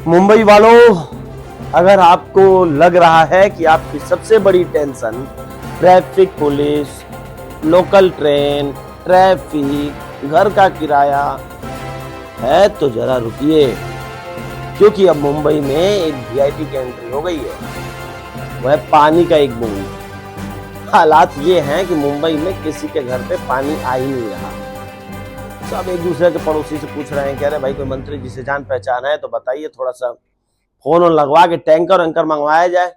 मुंबई वालों, अगर आपको लग रहा है कि आपकी सबसे बड़ी tension traffic police, local train, traffic, घर का किराया है तो जरा रुकिए, क्योंकि अब मुंबई में एक वीआईपी की एंट्री हो गई है। वह पानी का एक बूंद। हालात ये हैं कि मुंबई में किसी के घर पे पानी आ ही नहीं रहा। सब एक दूसरे के पड़ोसी से पूछ रहे हैं, कह रहे भाई कोई मंत्री जी से जान पहचान है तो बताइए, थोड़ा सा फोन लगवा के टैंकर वैंकर मंगवाया जाए।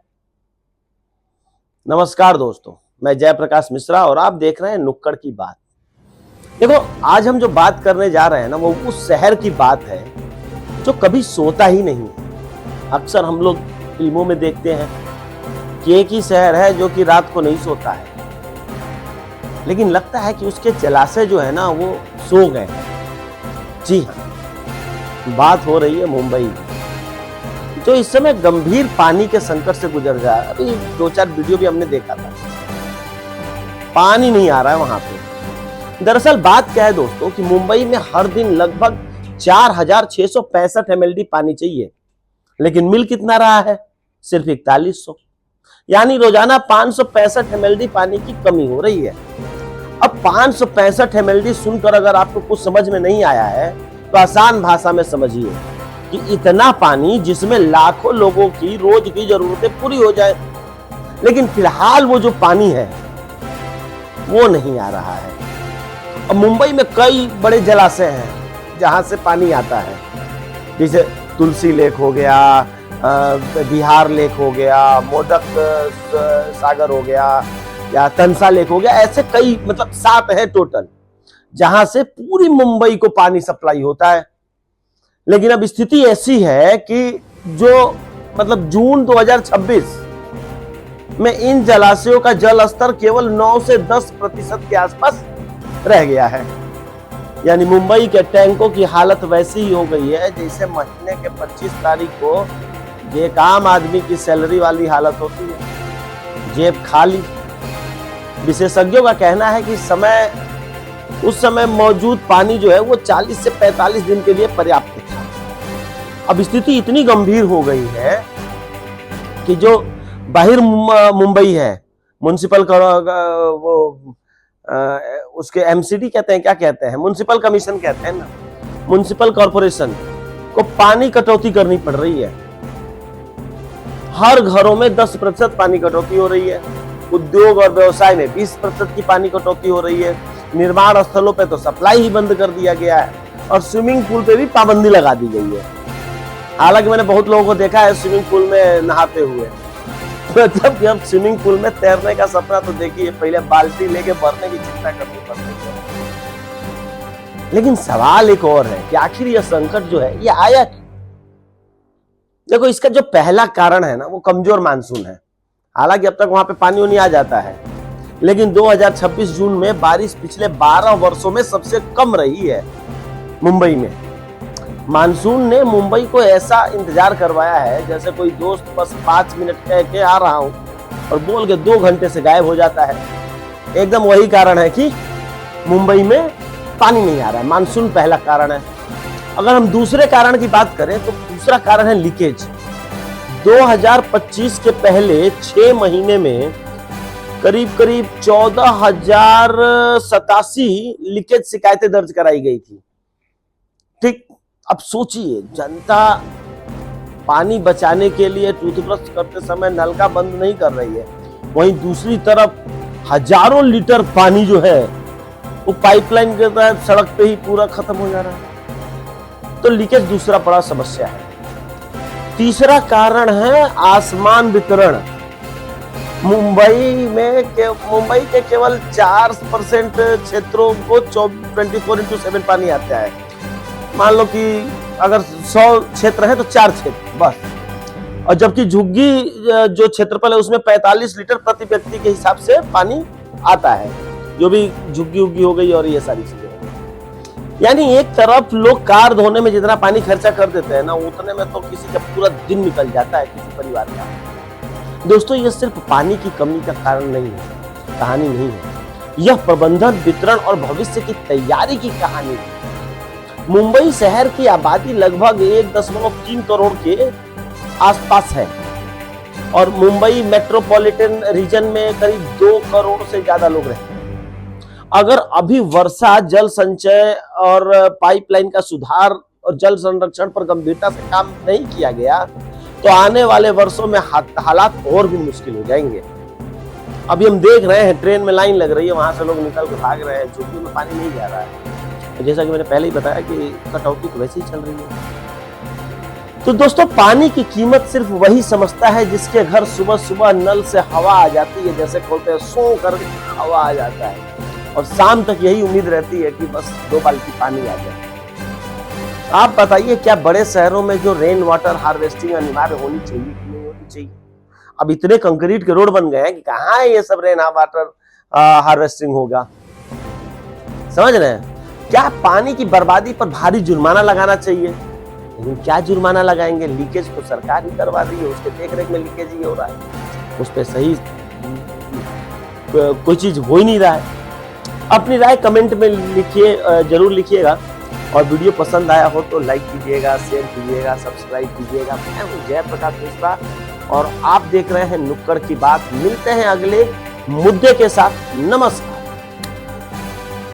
नमस्कार दोस्तों, मैं जयप्रकाश मिश्रा और आप देख रहे हैं नुक्कड़ की बात। देखो, आज हम जो बात करने जा रहे हैं ना, वो उस शहर की बात है जो कभी सोता ही नहीं। अक्सर हम लोग फिल्मों में देखते हैं कि एक ही शहर है जो कि रात को नहीं सोता है, लेकिन लगता है कि उसके जलाशय जो है ना वो सो गए। जी हाँ, बात हो रही है मुंबई की, जो इस समय गंभीर पानी के संकट से गुजर रहा है। अभी 2-4 वीडियो भी हमने देखा था, पानी नहीं आ रहा है वहां पे। दरअसल बात क्या है दोस्तों कि मुंबई में हर दिन लगभग 4665 mld पानी चाहिए, लेकिन मिल कितना रहा है? सिर्फ 4100। यानी रोजाना 565 mld पानी की कमी हो रही है। अब 565 mld सुनकर अगर आपको कुछ समझ में नहीं आया है तो आसान भाषा में समझिए कि इतना पानी जिसमें लाखों लोगों की रोज की जरूरतें पूरी हो जाए, लेकिन फिलहाल वो जो पानी है वो नहीं आ रहा है। अब मुंबई में कई बड़े जलाशय हैं जहां से पानी आता है, जैसे तुलसी लेक हो गया, बिहार लेक हो गया, मोदक सागर हो गया, या तंसा लेक हो गया। ऐसे कई, मतलब 7 है टोटल, जहां से पूरी मुंबई को पानी सप्लाई होता है। लेकिन अब स्थिति ऐसी है कि जो मतलब जून 2026 में इन जलाशयों का जल स्तर केवल 9 से 10% के आसपास रह गया है। यानी मुंबई के टैंकों की हालत वैसी ही हो गई है जैसे महीने के 25 तारीख को एक आम आदमी की सैलरी वाली हालत होती है, जेब खाली। विशेषज्ञों का कहना है कि उस समय मौजूद पानी जो है वो 40 से 45 दिन के लिए पर्याप्त था। अब स्थिति इतनी गंभीर हो गई है कि जो बाहर मुंबई है, म्युनिसिपल उसके एमसीडी कहते हैं, क्या कहते हैं, म्युनिसिपल कमीशन कहते हैं ना, म्युनिसिपल कॉर्पोरेशन को पानी कटौती करनी पड़ रही है। हर घरों में 10% पानी कटौती हो रही है। उद्योग और व्यवसाय में 20% की पानी कटौती हो रही है। निर्माण स्थलों पे तो सप्लाई ही बंद कर दिया गया है और स्विमिंग पूल पे भी पाबंदी लगा दी गई है। हालांकि मैंने बहुत लोगों को देखा है स्विमिंग पूल में नहाते हुए। मतलब कि अब स्विमिंग पूल में तैरने का सपना तो देखिए, पहले बाल्टी लेके भरने की चिंता करनी पड़ती है। लेकिन सवाल एक और है कि आखिर यह संकट जो है ये आया क्यों? देखो, इसका जो पहला कारण है ना वो कमजोर मानसून है। हालांकि अब तक वहां पे पानी नहीं आ जाता है, लेकिन 2026 जून में बारिश पिछले 12 वर्षों में सबसे कम रही है मुंबई में। मानसून ने मुंबई को ऐसा इंतजार करवाया है जैसे कोई दोस्त बस 5 मिनट कह के आ रहा हूं और बोल के 2 घंटे से गायब हो जाता है। एकदम वही कारण है कि मुंबई में पानी नहीं आ रहा है। मानसून पहला कारण है। अगर हम दूसरे कारण की बात करें तो दूसरा कारण है लीकेज। 2025 के पहले 6 महीने में करीब 14,087 लीकेज शिकायतें दर्ज कराई गई थी। ठीक, अब सोचिए, जनता पानी बचाने के लिए टूथब्रश करते समय नल का बंद नहीं कर रही है, वहीं दूसरी तरफ हजारों लीटर पानी जो है वो पाइपलाइन के तहत सड़क पे ही पूरा खत्म हो जा रहा है। तो लीकेज दूसरा बड़ा समस्या है। तीसरा कारण है आसमान वितरण। मुंबई के केवल 4% क्षेत्रों को 24/7 पानी आता है। मान लो कि अगर 100 क्षेत्र है तो 4 क्षेत्र बस, और जबकि झुग्गी जो क्षेत्रफल है उसमें 45 लीटर प्रति व्यक्ति के हिसाब से पानी आता है, जो भी झुग्गी उग्गी हो गई और ये सारी चीजें। यानी एक तरफ लोग कार धोने में जितना पानी खर्चा कर देते हैं ना, उतने में तो किसी का पूरा दिन निकल जाता है, किसी परिवार का। दोस्तों, ये सिर्फ पानी की कमी का कारण नहीं है, कहानी नहीं है। यह प्रबंधन, वितरण और भविष्य की तैयारी की कहानी है। मुंबई शहर की आबादी लगभग 1.3 करोड़ के आसपास है और मुंबई मेट्रोपॉलिटन रीजन में करीब 2 करोड़ से ज्यादा लोग रहते हैं। अगर अभी वर्षा, जल संचय और पाइपलाइन का सुधार और जल संरक्षण पर गंभीरता से काम नहीं किया गया तो आने वाले वर्षों में हालात और भी मुश्किल हो जाएंगे। अभी हम देख रहे हैं ट्रेन में लाइन लग रही है, वहां से लोग निकल के भाग रहे हैं, झुग्गियों में पानी नहीं जा रहा है। तो जैसा कि मैंने पहले ही बताया कि कटौती तो वैसे ही चल रही है। तो दोस्तों, पानी की कीमत सिर्फ वही समझता है जिसके घर सुबह सुबह नल से हवा आ जाती है, जैसे खोलते हैं सो करके हवा आ जाता है, और शाम तक यही उम्मीद रहती है कि बस 2 बाल्टी पानी आ जाए। आप बताइए, क्या बड़े शहरों में जो रेन वाटर हार्वेस्टिंग अनिवार्य होनी चाहिए कि नहीं होनी चाहिए? अब इतने कंक्रीट के रोड बन गए हैं कि कहाँ ये सब रेन वाटर हार्वेस्टिंग होगा। समझ रहे हैं? क्या पानी की बर्बादी पर भारी जुर्माना लगाना चाहिए? लेकिन क्या जुर्माना लगाएंगे? लीकेज तो सरकार ही करवा रही है, उसके देखरेख में लीकेज ही हो रहा है, उस पर सही कोई चीज हो ही नहीं रहा है। अपनी राय कमेंट में लिखिए, जरूर लिखिएगा, और वीडियो पसंद आया हो तो लाइक कीजिएगा, शेयर कीजिएगा, सब्सक्राइब कीजिएगा। मैं हूं जयप्रकाश मिश्रा और आप देख रहे हैं नुक्कड़ की बात। मिलते हैं अगले मुद्दे के साथ। नमस्कार।